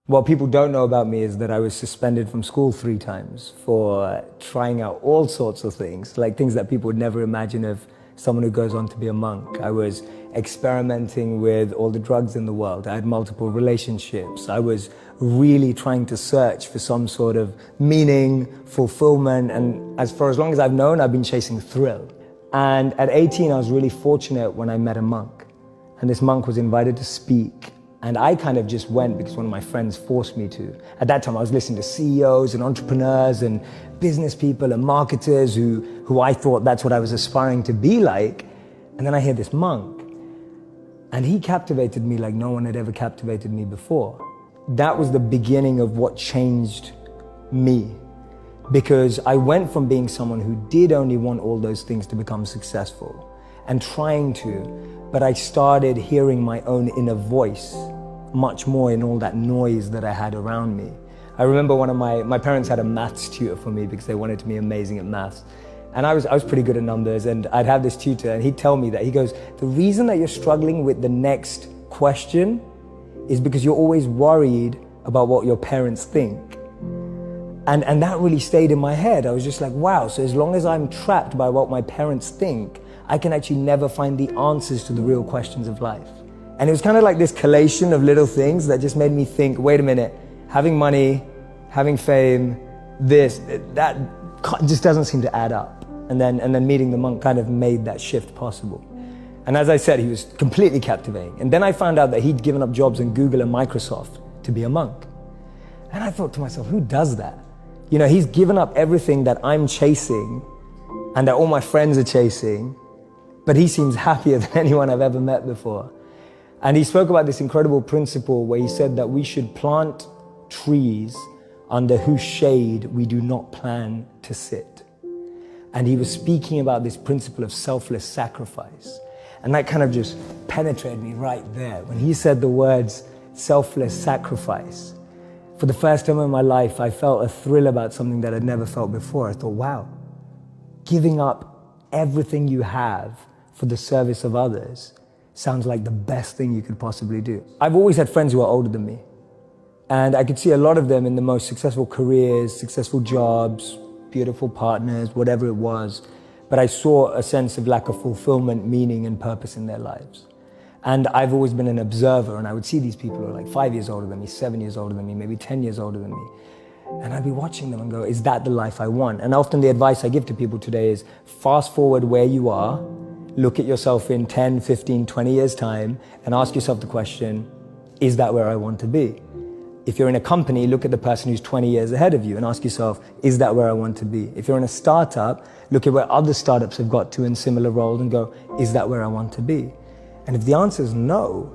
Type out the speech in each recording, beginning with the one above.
What people don't know about me is that I was suspended from school 3 times for trying out all sorts of things, like things that people would never imagine of someone who goes on to be a monk. I was experimenting with all the drugs in the world. I had multiple relationships. I was really trying to search for some sort of meaning, fulfillment, and for as long as I've known, I've been chasing thrill. And at 18, I was really fortunate when I met a monk. And this monk was invited to speak. And I kind of just went because one of my friends forced me to. At that time, I was listening to CEOs and entrepreneurs and business people and marketers who I thought that's what I was aspiring to be like. And then I hear this monk. And he captivated me like no one had ever captivated me before. That was the beginning of what changed me. Because I went from being someone who did only want all those things to become successful and trying to, but I started hearing my own inner voice much more in all that noise that I had around me. I remember one of my parents had a maths tutor for me because they wanted to be amazing at maths. And I was pretty good at numbers, and I'd have this tutor and he'd tell me that, he goes, the reason that you're struggling with the next question is because you're always worried about what your parents think. And that really stayed in my head. I was just like, wow, so as long as I'm trapped by what my parents think, I can actually never find the answers to the real questions of life. And it was kind of like this collation of little things that just made me think, wait a minute, having money, having fame, that just doesn't seem to add up. And then meeting the monk kind of made that shift possible. And as I said, he was completely captivating. And then I found out that he'd given up jobs in Google and Microsoft to be a monk. And I thought to myself, who does that? You know, he's given up everything that I'm chasing and that all my friends are chasing, but he seems happier than anyone I've ever met before. And he spoke about this incredible principle where he said that we should plant trees under whose shade we do not plan to sit. And he was speaking about this principle of selfless sacrifice. And that kind of just penetrated me right there. When he said the words selfless sacrifice, for the first time in my life, I felt a thrill about something that I'd never felt before. I thought, wow, giving up everything you have for the service of others sounds like the best thing you could possibly do. I've always had friends who are older than me. And I could see a lot of them in the most successful careers, successful jobs, beautiful partners, whatever it was. But I saw a sense of lack of fulfillment, meaning, and purpose in their lives. And I've always been an observer, and I would see these people who are like 5 years older than me, 7 years older than me, maybe 10 years older than me. And I'd be watching them and go, is that the life I want? And often the advice I give to people today is fast forward where you are, look at yourself in 10, 15, 20 years time, and ask yourself the question, is that where I want to be? If you're in a company, look at the person who's 20 years ahead of you and ask yourself, is that where I want to be? If you're in a startup, look at where other startups have got to in similar roles and go, is that where I want to be? And if the answer is no,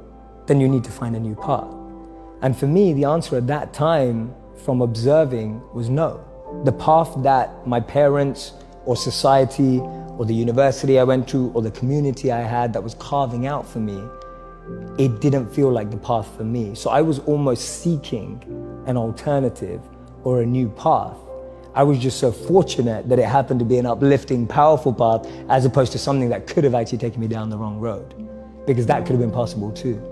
then you need to find a new path. And for me, the answer at that time from observing was no. The path that my parents or society or the university I went to or the community I had that was carving out for me, it didn't feel like the path for me. So I was almost seeking an alternative or a new path. I was just so fortunate that it happened to be an uplifting, powerful path as opposed to something that could have actually taken me down the wrong road, because that could have been possible too.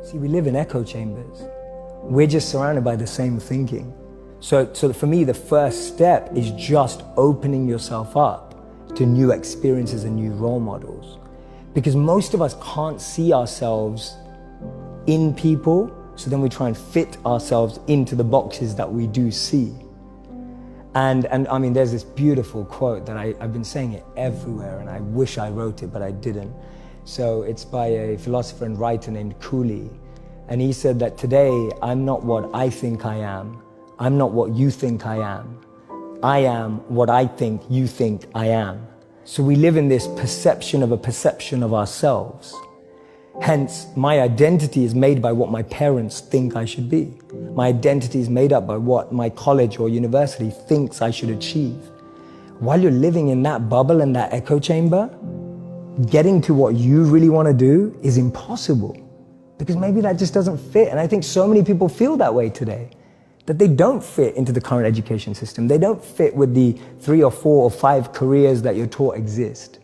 See, we live in echo chambers. We're just surrounded by the same thinking. So for me, the first step is just opening yourself up to new experiences and new role models. Because most of us can't see ourselves in people, so then we try and fit ourselves into the boxes that we do see. And I mean, there's this beautiful quote that I've been saying it everywhere, and I wish I wrote it, but I didn't. So it's by a philosopher and writer named Cooley. And he said that today, I'm not what I think I am. I'm not what you think I am. I am what I think you think I am. So we live in this perception of a perception of ourselves. Hence, my identity is made by what my parents think I should be. My identity is made up by what my college or university thinks I should achieve. While you're living in that bubble and that echo chamber, getting to what you really want to do is impossible, because maybe that just doesn't fit. And I think so many people feel that way today, that they don't fit into the current education system. They don't fit with the 3 or 4 or 5 careers that you're taught exist.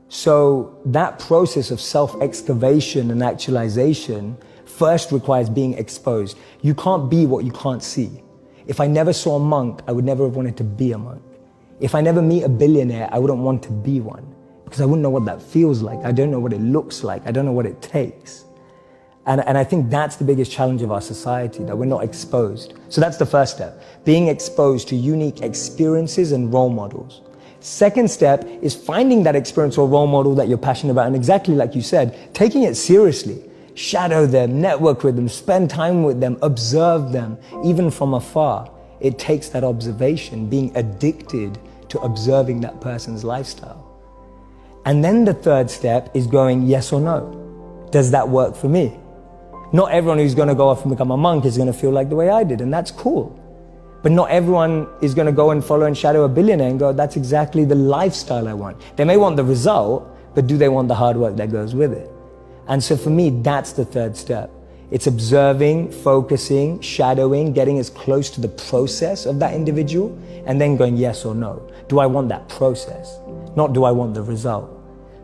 So that process of self-excavation and actualization first requires being exposed. You can't be what you can't see. If I never saw a monk, I would never have wanted to be a monk. If I never meet a billionaire, I wouldn't want to be one, because I wouldn't know what that feels like. I don't know what it looks like. I don't know what it takes. And I think that's the biggest challenge of our society, that we're not exposed. So that's the first step, being exposed to unique experiences and role models. Second step is finding that experience or role model that you're passionate about, and exactly like you said, taking it seriously. Shadow them, network with them, spend time with them, observe them, even from afar. It takes that observation, being addicted to observing that person's lifestyle. And then the third step is going yes or no. Does that work for me? Not everyone who's going to go off and become a monk is going to feel like the way I did, and that's cool. But not everyone is going to go and follow and shadow a billionaire and go, that's exactly the lifestyle I want. They may want the result, but do they want the hard work that goes with it? And so for me, that's the third step. It's observing, focusing, shadowing, getting as close to the process of that individual, and then going yes or no. Do I want that process? Not do I want the result?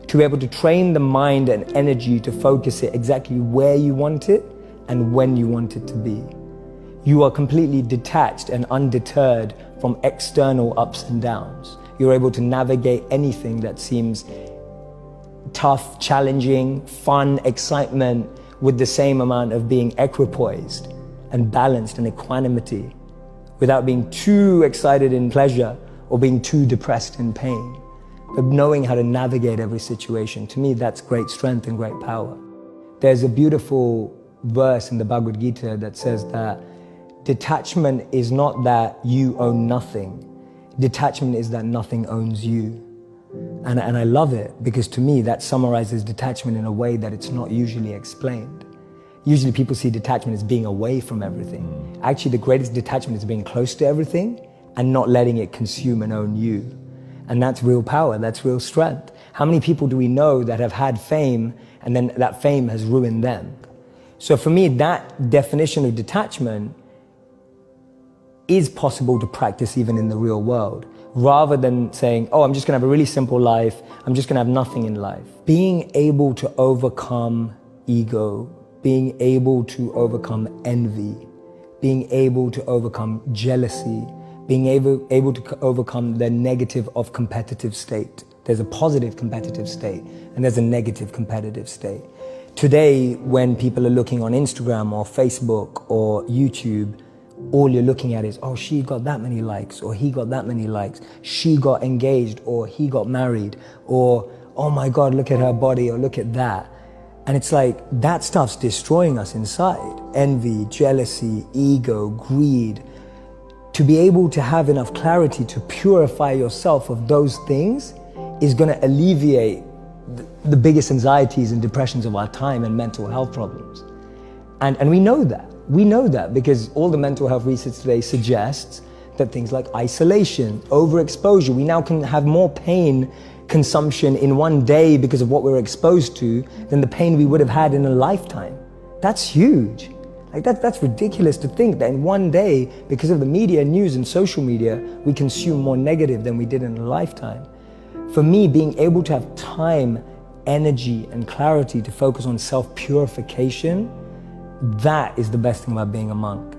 To be able to train the mind and energy to focus it exactly where you want it and when you want it to be. You are completely detached and undeterred from external ups and downs. You're able to navigate anything that seems tough, challenging, fun, excitement, with the same amount of being equipoised and balanced and equanimity, without being too excited in pleasure or being too depressed in pain. But knowing how to navigate every situation, to me, that's great strength and great power. There's a beautiful verse in the Bhagavad Gita that says that detachment is not that you own nothing. Detachment is that nothing owns you. And I love it, because to me that summarizes detachment in a way that it's not usually explained. Usually people see detachment as being away from everything. Actually, the greatest detachment is being close to everything and not letting it consume and own you. And that's real power, that's real strength. How many people do we know that have had fame and then that fame has ruined them? So for me, that definition of detachment is possible to practice even in the real world, rather than saying, oh, I'm just gonna have a really simple life, I'm just gonna have nothing in life. Being able to overcome ego, being able to overcome envy, being able to overcome jealousy, being able to overcome the negative of competitive state. There's a positive competitive state and there's a negative competitive state. Today, when people are looking on Instagram or Facebook or YouTube, all you're looking at is, oh, she got that many likes, or he got that many likes, she got engaged, or he got married, or, oh my God, look at her body, or look at that. And it's like, that stuff's destroying us inside. Envy, jealousy, ego, greed. To be able to have enough clarity to purify yourself of those things is going to alleviate the biggest anxieties and depressions of our time and mental health problems. And we know that. We know that because all the mental health research today suggests that things like isolation, overexposure, we now can have more pain consumption in one day because of what we're exposed to than the pain we would have had in a lifetime. That's huge. Like that's ridiculous to think that in one day, because of the media, news and social media, we consume more negative than we did in a lifetime. For me, being able to have time, energy and clarity to focus on self-purification, that is the best thing about being a monk,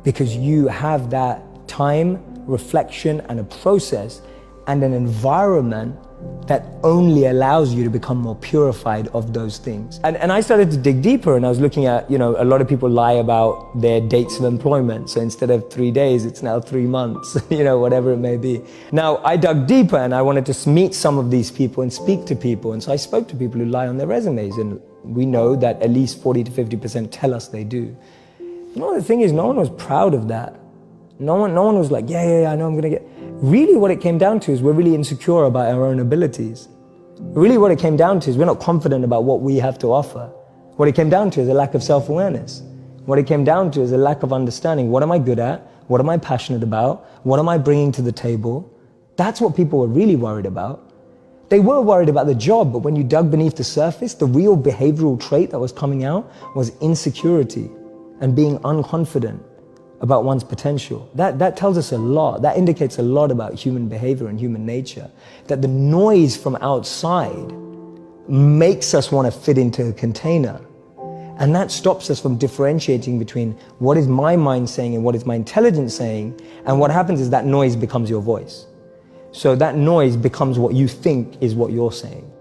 because you have that time, reflection and a process and an environment that only allows you to become more purified of those things. And I started to dig deeper, and I was looking at, a lot of people lie about their dates of employment. So instead of 3 days, it's now 3 months, whatever it may be. Now, I dug deeper and I wanted to meet some of these people and speak to people. And so I spoke to people who lie on their resumes, and we know that at least 40 to 50% tell us they do. The thing is, no one was proud of that. No one was like, yeah, I know I'm gonna get. Really what it came down to is we're really insecure about our own abilities. Really what it came down to is we're not confident about what we have to offer. What it came down to is a lack of self-awareness. What it came down to is a lack of understanding. What am I good at? What am I passionate about? What am I bringing to the table? That's what people were really worried about. They were worried about the job, but when you dug beneath the surface, the real behavioral trait that was coming out was insecurity and being unconfident about one's potential. That tells us a lot. That indicates a lot about human behavior and human nature. That the noise from outside makes us want to fit into a container. And that stops us from differentiating between what is my mind saying and what is my intelligence saying. And what happens is that noise becomes your voice. So that noise becomes what you think is what you're saying.